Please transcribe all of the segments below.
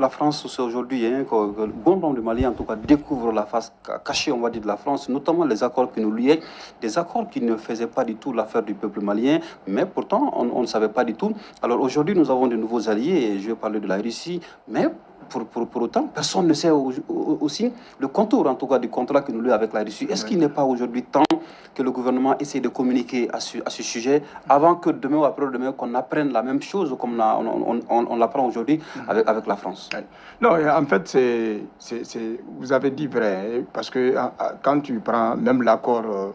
la France, c'est aujourd'hui que bon nombre de Maliens, en tout cas, découvrent la face cachée, on va dire, de la France, notamment les accords qui nous liaient, des accords qui ne faisaient pas du tout l'affaire du peuple malien, mais pourtant, on ne savait pas du tout. Alors aujourd'hui, nous avons de nouveaux alliés, et je vais parler de la Russie, mais pour autant, personne ne sait aussi le contour, en tout cas, du contrat que nous lions avec la Russie. Est-ce qu'il n'est pas aujourd'hui temps que le gouvernement essaie de communiquer à ce sujet avant que demain ou après-demain qu'on apprenne la même chose comme on l'apprend aujourd'hui avec la France? Non, en fait, vous avez dit vrai, parce que quand tu prends même l'accord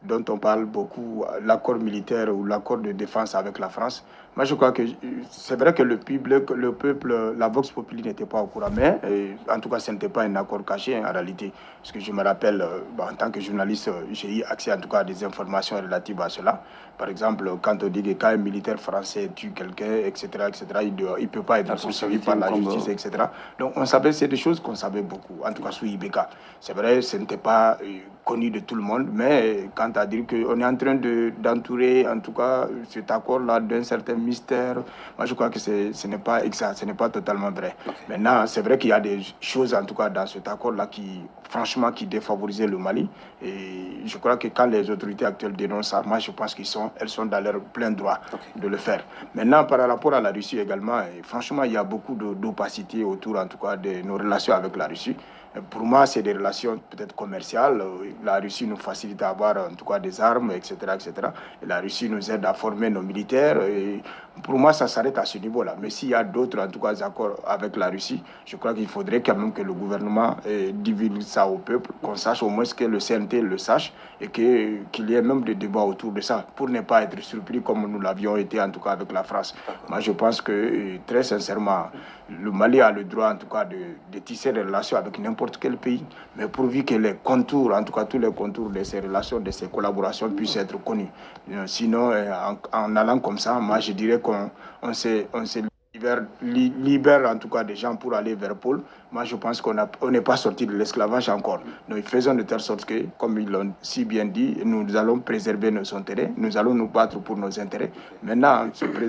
dont on parle beaucoup, l'accord militaire ou l'accord de défense avec la France, moi je crois que c'est vrai que le peuple, la Vox Populi n'était pas au courant, mais en tout cas ce n'était pas un accord caché en réalité, parce que je me rappelle, en tant que journaliste, j'ai eu accès en tout cas à des informations relatives à cela. Par exemple, quand on dit que quand un militaire français tue quelqu'un, etc., il ne peut pas être poursuivi par la justice, etc. Donc on savait, c'est des choses qu'on savait beaucoup, en tout cas sous Ibeka. C'est vrai, ce n'était pas connu de tout le monde, mais quand à dire qu'on est en train d'entourer, en tout cas, cet accord-là d'un certain mystère, moi je crois que ce n'est pas exact, ce n'est pas totalement vrai. Maintenant, c'est vrai qu'il y a des choses, en tout cas, dans cet accord-là qui, franchement, qui défavorisaient le Mali. Et je crois que quand les autorités actuelles dénoncent ça, moi je pense qu'elles sont dans leur plein droit de le faire. Maintenant, par rapport à la Russie également, et franchement, il y a beaucoup d'opacité autour, en tout cas, de nos relations avec la Russie. Pour moi, c'est des relations peut-être commerciales. La Russie nous facilite à avoir en tout cas des armes, etc., etc. Et la Russie nous aide à former nos militaires. Et pour moi, ça s'arrête à ce niveau-là. Mais s'il y a d'autres, en tout cas, accords avec la Russie, je crois qu'il faudrait quand même que le gouvernement divulgue ça au peuple, qu'on sache au moins que le CNT le sache et qu'il y ait même des débats autour de ça, pour ne pas être surpris comme nous l'avions été, en tout cas, avec la France. Moi, je pense que, très sincèrement, le Mali a le droit, en tout cas, de tisser des relations avec n'importe quel pays, mais pourvu que les contours, en tout cas tous les contours de ces relations, de ces collaborations puissent être connus. Sinon, en allant comme ça, moi je dirais qu'on se libère en tout cas des gens pour aller vers Pôle. Moi je pense qu'on n'est pas sorti de l'esclavage encore. Nous faisons de telle sorte que, comme ils l'ont si bien dit, nous allons préserver nos intérêts, nous allons nous battre pour nos intérêts. Maintenant,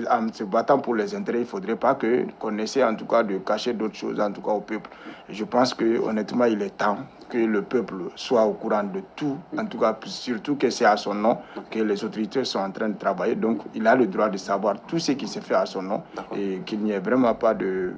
en se battant pour les intérêts, il ne faudrait pas qu'on essaie en tout cas de cacher d'autres choses, en tout cas au peuple. Et je pense que honnêtement, il est temps que le peuple soit au courant de tout, en tout cas surtout que c'est à son nom que les autorités sont en train de travailler. Donc il a le droit de savoir tout ce qui se fait à son nom et qu'il n'y ait vraiment pas de